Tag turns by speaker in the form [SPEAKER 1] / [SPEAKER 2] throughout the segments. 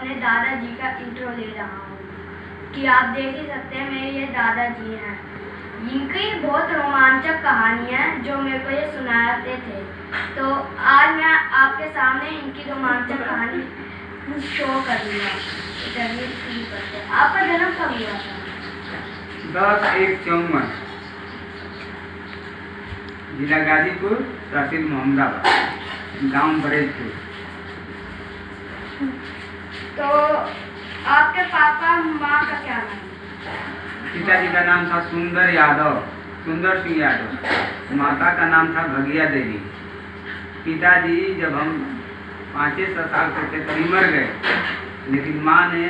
[SPEAKER 1] अपने दादाजी का इंट्रो ले रहा हूँ कि आप देख ही सकते हैं मेरे ये दादाजी हैं। इनकी बहुत रोमांचक कहानी है जो मेरे को ये सुनाते थे, तो आज मैं आपके सामने इनकी रोमांचक कहानी शो कर लिया। चलिए शुरू करते हैं। आपका जन्म कब हुआ था?
[SPEAKER 2] 10/1/54, जिला गाजीपुर, तहसील मोहम्मदाबाद, गांव बरेजपुर।
[SPEAKER 1] तो आपके पापा माँ का क्या नाम?
[SPEAKER 2] पिताजी का नाम था सुंदर यादव, सुंदर सिंह यादव। माता का नाम था भगिया देवी। पिताजी जब हम 5-6 साल के थे तभी मर गए, लेकिन माँ ने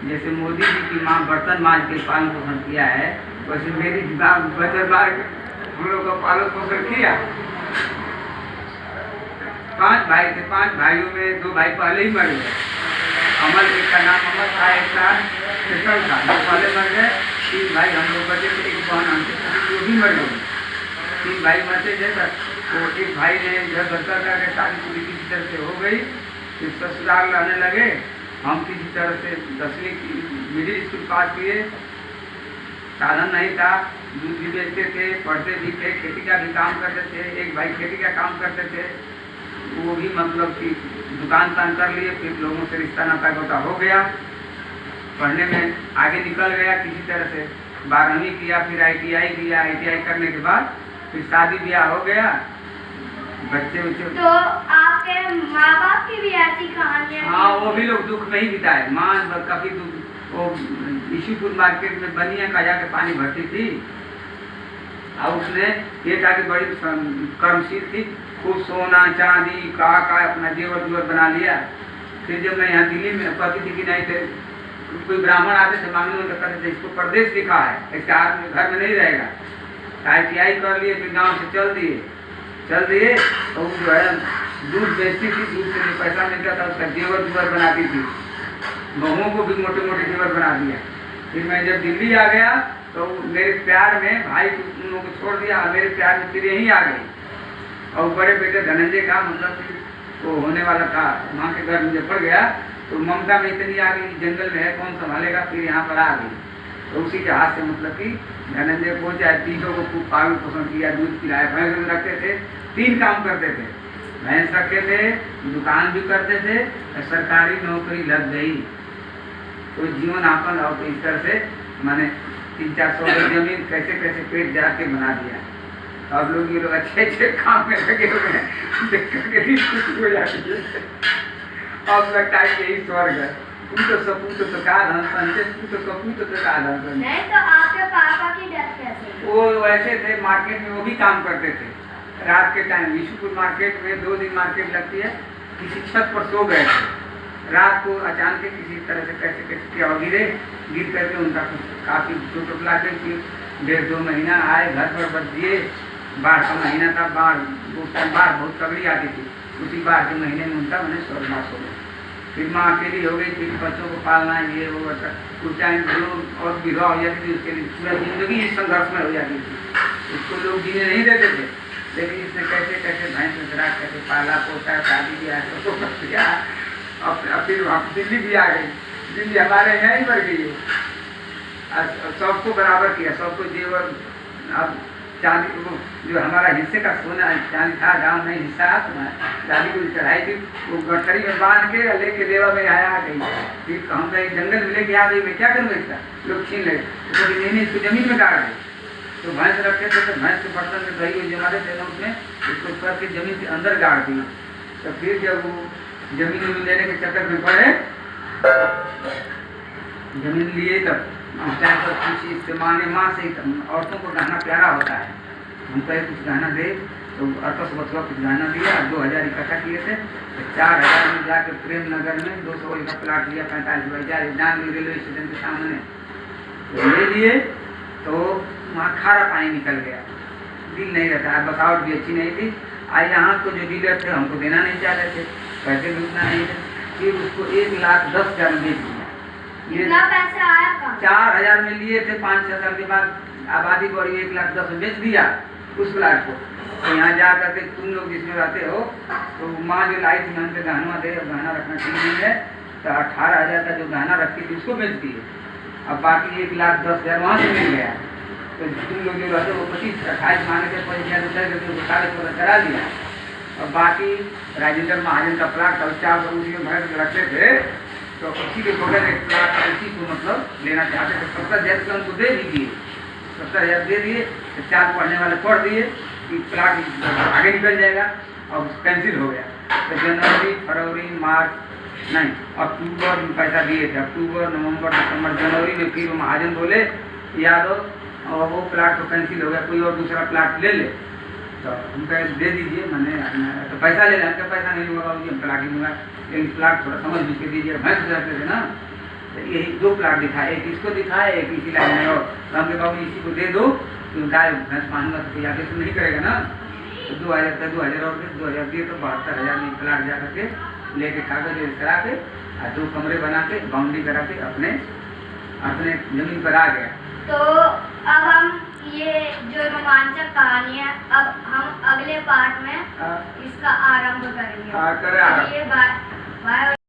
[SPEAKER 2] जैसे मोदी जी की माँ बर्तन मांज के पालन पोषण किया है, वैसे मेरी बचत बार हम लोग का पालन पोषण किया। 5 भाई थे, 5 भाइयों में 2 भाई पहले ही मर गए। अमर, एक का नाम अमर था, एक का कृष्ण था, वो पहले मर गए। 3 भाई हम लोग बचे थे, एक बहन हमसे छोटी, वो भी मर गई। 3 भाई मरते थे तो एक भाई ने घर बदल करके शादी पूरी किसी तरह से हो गई, फिर ससुराल रहने लगे। हम किसी तरह से 10वीं मिडिल स्कूल पास किए। साधन नहीं था, दूध भी बेचते थे, पढ़ते भी थे, खेती का भी काम करते थे। एक भाई खेती का काम करते थे, वो भी मतलब कि दुकान तान कर लिए। फिर लोगों से रिश्ता नाता गोता हो गया, पढ़ने में आगे निकल गया किसी तरह से। 12वीं किया, फिर ITI किया। ITI करने के बाद फिर शादी ब्याह हो गया, बच्चे बच्चे।
[SPEAKER 1] तो आपके माँ बाप की भी ऐसी कहानियाँ?
[SPEAKER 2] हाँ, वो भी लोग दुख में ही बिताए। माँ काफी दुख, वो ईशुपुर मार्केट में बनिया का जाके पानी भरती थी, और उसने ये था कि बड़ी कर्मशील थी, खूब सोना चांदी का अपना जेवर जुवर बना लिया। फिर जब मैं यहाँ दिल्ली में कहती थी कि नहीं थे, कोई ब्राह्मण आते थे मांगने में, तो कहते थे इसको परदेश लिखा है, इसके हाथ में घर में नहीं रहेगा। ITI कर लिए, फिर गाँव से चल दिए। तो जो है दूध बेचती थी, दूध से जो पैसा मिलता था उसका जेवर जुवर बनाती थी। बहुओं को भी मोटे मोटे जेवर बना दिया। फिर मैं जब दिल्ली आ गया तो मेरे प्यार में भाई उन लोगों को छोड़ दिया, मेरे प्यार में फिर यहीं आ गई। और बड़े बेटे धनंजय का मतलब वो होने वाला था, माँ के घर में जब पड़ गया तो ममता में इतनी आ गई, जंगल में है कौन संभालेगा, फिर यहाँ पर आ गई। तो उसी के हाथ से मतलब कि धनंजय को चाहे 3 को खूब पालन पोषण किया, दूध पिलाया। भैंस रखते थे, 3 काम करते थे, भैंस रखे थे, दुकान भी करते थे, और सरकारी नौकरी लग गई। तो जीवन यापन और इस तरह से मैंने 300-400 एकड़ जमीन कैसे कैसे पेट जा के बना दिया। अब लोग ये लोग अच्छे काम में लगे हुए हैं, देख करके भी खुश हो जाती है। अब लगता है यही स्वर्ग है। सपूत तो का धन संचय, कपूत तो का धन संचय।
[SPEAKER 1] नहीं, तो आपके पापा की डेथ कैसे?
[SPEAKER 2] वो वैसे थे, मार्केट में वो भी काम करते थे। रात के टाइम ईशुपुर मार्केट में 2 दिन मार्केट लगती है, किसी छत पर सो गए थे। रात को अचानक किसी तरह से कैसे क्या गिर करके उनका काफी चोट लगा के 1.5-2 महीना आए, घर पर बच दिए। बाढ़ का महीना था, बाढ़ बहुत तगड़ी आती थी। उसी बाढ़ के महीने में उनका मैंने स्वर्गवास हो गया। फिर माँ अकेली हो गई, फिर बच्चों को पालना ये वो कुछ टाइम और विधवा हो जाती थी, उसके लिए पूरा जिंदगी संघर्ष में हो जाती थी। उसको लोग जीने नहीं देते थे, लेकिन इसने कैसे कैसे भैंस में कैसे पाला पोसा, शादी किया, सबको कर दिया। अब फिर हम दिल्ली भी आ गई। दिल्ली हमारे यहाँ ही बढ़ गई है, सबको बराबर किया, सबको जेवर। अब चांदी को जो हमारा हिस्से का सोना चांदी था, गाँव में हिस्सा चांदी को चढ़ाई थी, वो गठरी में बांध के लेके देवा में आया आ गई। फिर हम गए जंगल में लेके आ गई, मैं क्या करूँगा इसका, लोग छीन ले। तो नहीं इसको जमीन में गाड़ गए। तो भैंस रखते थे, तो भैंस के बर्तन में दही को जमा देते थे, उसमें उसको करके जमीन के अंदर गाड़ दी। तो फिर जब वो जमीन लेने के चक्कर में पड़े, जमीन लिए तब उस टाइम पर कुछ इस्तेमाल माँ से औरतों को गहना प्यारा होता है, हम कहे कुछ गहना दे, तो अरकस बचवा कुछ गहना दिया। 2000 इकट्ठा किए थे, तो 4000 में जाकर प्रेम नगर में 200 का प्लाट लिया, 45,000 जानवी रेलवे स्टेशन के सामने तो ले लिए। तो वहाँ खारा पानी निकल गया, दिल नहीं रहता है, बसावट भी अच्छी नहीं थी। आज यहाँ को जो डीलर थे हमको देना नहीं चाह रहे थे, पैसे भी उतना नहीं थे। फिर उसको 1,10,000 में बेच दिया।
[SPEAKER 1] कितना पैसा आया?
[SPEAKER 2] 4000 में लिए थे, 5-6 साल के बाद आबादी बढ़ी, 1,10,000 में बेच दिया उस प्लाट को। तो यहाँ जा करके तुम लोग जिसमें रहते हो, तो माँ जो लाई थी हमसे गहना दे, गहना रखना ठीक नहीं है, तो 18,000 का जो गहना रखी थी उसको बेच दिए। अब बाकी 1,10,000 वहाँ से मिल गया। तो तुम लोग जो रहते वो 25-28 मांगे थे, 5,000 रुपये करके उसको कागज पर करा दिया। और बाकी राजेंद्र महाजन का प्लाट और 4 लोग उसी में भर के रखते थे, तो उसी के बगल एक प्लाट उसी को मतलब लेना चाहते थे। 70,000 रुपये उनको दे दीजिए, 70,000 दे दिए। तो 4 पढ़ने वाले पढ़ दिए कि प्लाट आगे निकल जाएगा, और कैंसिल हो गया। तो जनवरी, फरवरी, मार्च नहीं, अक्टूबर में पैसा दिए थे। अक्टूबर, नवंबर, दिसंबर, जनवरी में फिर महाजन बोले यादव और वो प्लाट तो कैंसिल हो गया, कोई और दूसरा प्लाट ले ले। तो हम कहे दे दीजिए, मैंने तो पैसा ले लें। क्या पैसा नहीं होगा बाबू जी, हम प्लाट ही दूँगा, लेकिन प्लाट थोड़ा समझ बुझ के दीजिए। भैंस रहते थे ना, तो यही 2 प्लाट दिखाए, एक इसको दिखाए, एक इसी लाइन में। और हम के बाबू इसी को दे दो, क्योंकि गाय भैंस मानूंगा तो कोई आगे से नहीं करेगा ना। तो 2,000 का 2,000 और 2,000 दिए, तो 72,000 में प्लाट जा करके लेके कागज करा के और 2 कमरे बना के बाउंड्री करा के अपने जमीन पर आ गया।
[SPEAKER 1] तो अब हम ये जो रोमांचक कहानी है, अब हम अगले पार्ट में इसका आरंभ करेंगे।
[SPEAKER 2] करें आरंभ।
[SPEAKER 1] चलिए, बाय बाय।